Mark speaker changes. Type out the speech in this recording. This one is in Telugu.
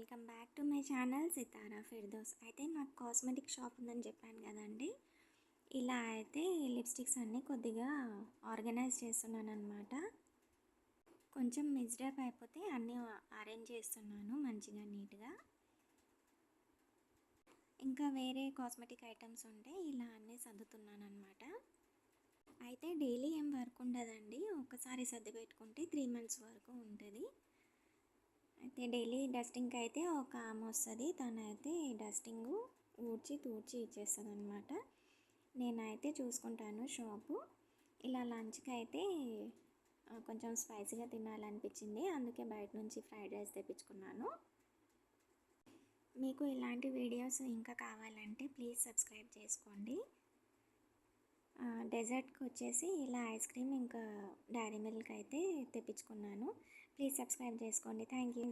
Speaker 1: Welcome back to my channel Sitara Firdous. అయితే నాకు కాస్మెటిక్ షాప్ ఉందని చెప్పాను కదండి. ఇలా అయితే లిప్స్టిక్స్ అన్నీ కొద్దిగా ఆర్గనైజ్ చేస్తున్నాను అనమాట. కొంచెం మిక్స్డ్ అయిపోతే అన్నీ అరేంజ్ చేస్తున్నాను మంచిగా నీట్గా. ఇంకా వేరే కాస్మెటిక్ ఐటమ్స్ ఉంటే ఇలా అన్నీ సర్దుతున్నాను అనమాట. అయితే డైలీ ఏం వర్క్ ఉండదండి, ఒకసారి సర్ది పెట్టుకుంటే 3 months వరకు ఉంటుంది. అయితే డైలీ డస్టింగ్కి అయితే ఒక ఆమె వస్తుంది, తనైతే డస్టింగ్ ఊడ్చి తూడ్చి ఇచ్చేస్తుంది అనమాట. నేనైతే చూసుకుంటాను షాపు. ఇలా లంచ్కి అయితే కొంచెం స్పైసీగా తినాలనిపించింది, అందుకే బయట నుంచి ఫ్రైడ్ రైస్ తెప్పించుకున్నాను. మీకు ఇలాంటి వీడియోస్ ఇంకా కావాలంటే ప్లీజ్ సబ్స్క్రైబ్ చేసుకోండి. డెజర్ట్కి వచ్చేసి ఇలా ఐస్ క్రీమ్ ఇంకా డైరీ మిల్క్ అయితే తెప్పించుకున్నాను. ప్లీజ్ సబ్స్క్రైబ్ చేసుకోండి. Thank you.